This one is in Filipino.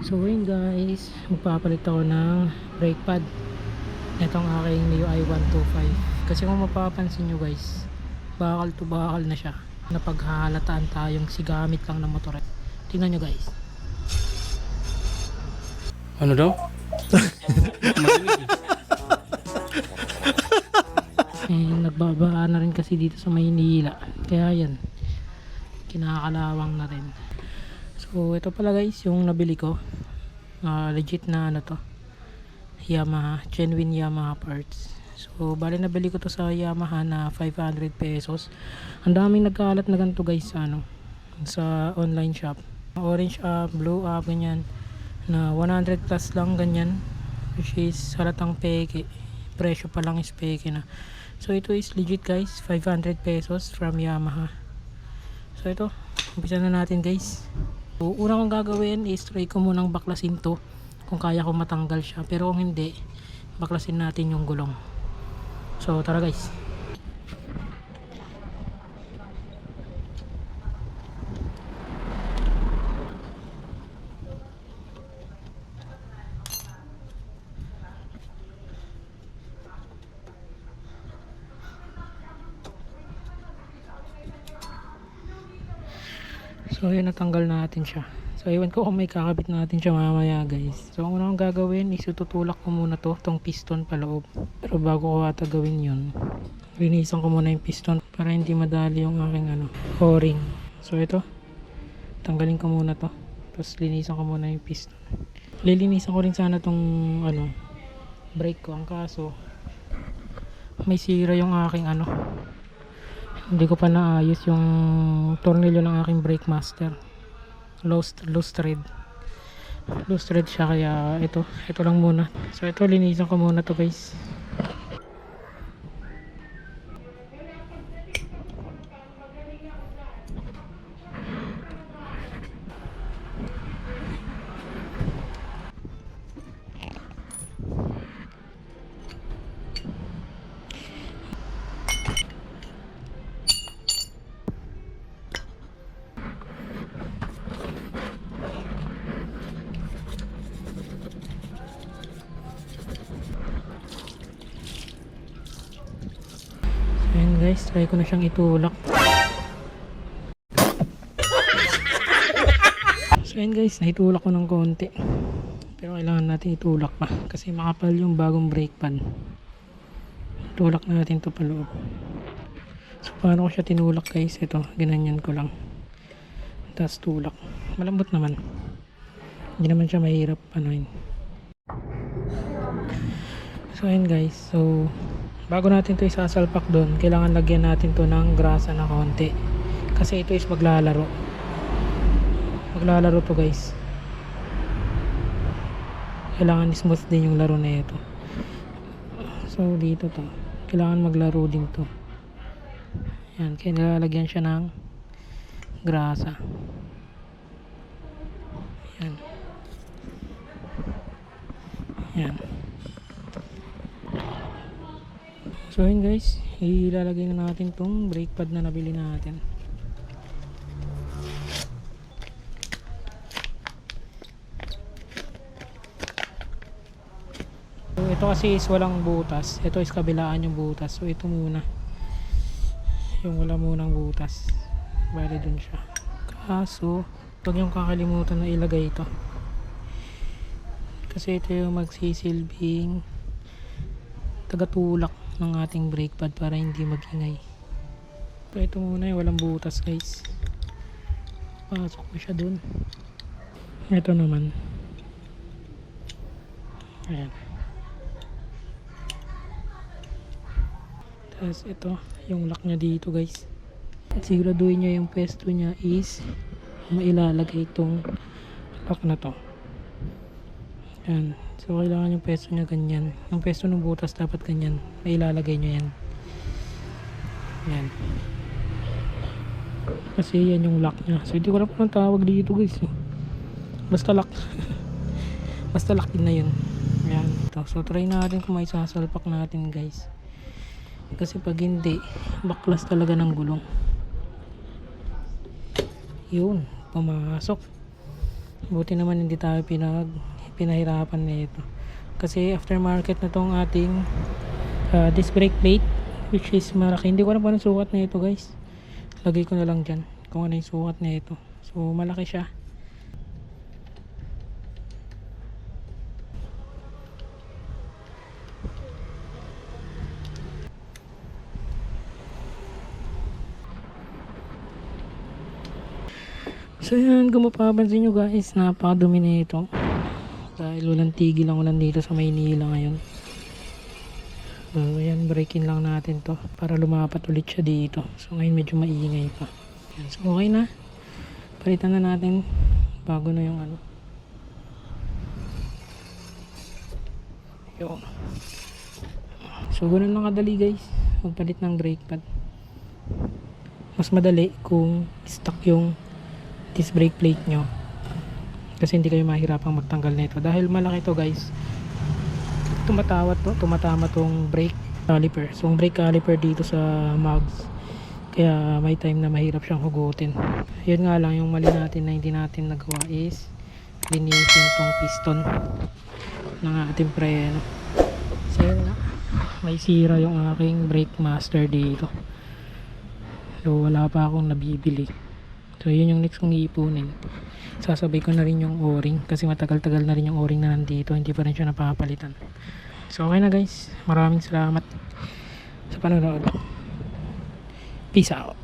So yun guys, magpapalit ako ng brake pad. Itong aking MIUI 125. Kasi kung mapapansin nyo guys, bakal to bakal na siya. Napaghahalataan tayong sigamit lang ng motor. Tingnan nyo guys. Ano daw? Nagbabaan na rin kasi dito sa Maynila. Kaya yan, kinakalawang na rin. So ito pala guys yung nabili ko. Legit na ano to, Yamaha, genuine Yamaha parts. So bali nabili ko to sa Yamaha na 500 pesos. Ang daming nagkaalat na ganito guys sa ano, sa online shop. Orange up, blue up, ganyan na 100 plus lang ganyan, which is halatang peke. Presyo pa lang is peke na. So ito is legit guys, 500 pesos from Yamaha. So ito, umpisa na natin guys. So, una kong gagawin is try ko munang baklasin to kung kaya ko matanggal siya, pero kung hindi, baklasin natin yung gulong. So tara guys. So yun, natanggal natin siya. So iwan ko kung may kakabit natin siya mamaya guys. So ang una kong gagawin is tutulak ko muna to, tong piston paloob. Pero bago ko ata gawin yun, linisan ko muna yung piston para hindi madali yung aking ano, o-ring. So ito, tanggalin ko muna to, tapos linisan ko muna yung piston. Lilinisan ko rin sana tong ano, brake ko. Ang kaso may sira yung aking ano, hindi ko pa naayos yung tornilyo ng aking brake master. Loose thread siya, kaya ito lang muna. So ito, linisan ko muna to guys. Ayan guys, try ko na siyang itulak. So ayan guys, naitulak ko ng konti. Pero kailangan natin itulak pa kasi makapal yung bagong brake pad. Tulak natin to paloob. So paano ko siya tinulak guys? Ito, ginanyan ko lang. Tapos tulak. Malambot naman. Hindi naman siya mahirap anuin. So ayan guys, so bago natin to isasalpak doon, kailangan lagyan natin to ng grasa na konti. Kasi ito is maglalaro to guys. Kailangan smooth din yung laro na ito. So dito to, kailangan maglaro din to. Yan, kaya nilalagyan siya ng grasa. Yan. Yan. So yun guys, ilalagay na natin tong brake pad na nabili natin. So ito kasi is walang butas. Ito is kabilaan yung butas. So ito muna, yung wala munang butas, bali dun siya. Kaso huwag yung kakalimutan na ilagay ito, kasi ito yung magsisilbing tagatulak ng ating brake pad para hindi magingay. So ito muna yung walang butas guys. Pasok ko siya dun. Ito naman, ayan. Tapos ito yung lock niya dito guys. At siguraduhin nyo yung pwesto niya is mailalagay itong lock na to. Yan. So kailangan yung pwesto niya ganyan. Yung pwesto ng butas dapat ganyan. Mailalagay nyo yan. Yan. Kasi yan yung lock niya. So hindi ko na po ng tawag dito guys. Basta lock. Basta lock din na yun. Yan. So try natin kung may sasalpak natin guys. Kasi pag hindi, baklas talaga ng gulong. Yun, pumasok. Buti naman hindi tayo pinahirapan nito. Kasi aftermarket na tong ating disc brake plate, which is malaki. Hindi ko alam kung anong sukat na ito guys. Lagay ko na lang dyan kung ano yung sukat na ito. So malaki siya. So yan, kung mapapansin nyo guys, napakadumi na ito. Dahil walang tigil ang ulan dito sa Maynila ngayon. So yan, break-in lang natin to para lumapat ulit siya dito. So ngayon medyo maingay pa. Yan, so okay na. Palitan na natin bago na yung ano. Yun. So ganun lang kadali guys, magpalit ng brake pad. Mas madali kung stock yung disc brake plate nyo, kasi hindi kayo mahirapang magtanggal nito dahil malaki to guys. Tumatama tong brake caliper. So ang brake caliper dito sa mags, kaya may time na mahirap siyang hugutin. Yun nga lang, yung mali natin na hindi natin nagawa is linisin tong piston ng ating preno. So yun nga, may sira yung aking brake master dito. So wala pa akong nabibili. So yun yung next kong iipunin. Sasabay ko na rin yung o-ring kasi matagal-tagal na rin yung o-ring na nandito, hindi pa rin siya napapalitan. So okay na guys, maraming salamat sa panonood. Peace out.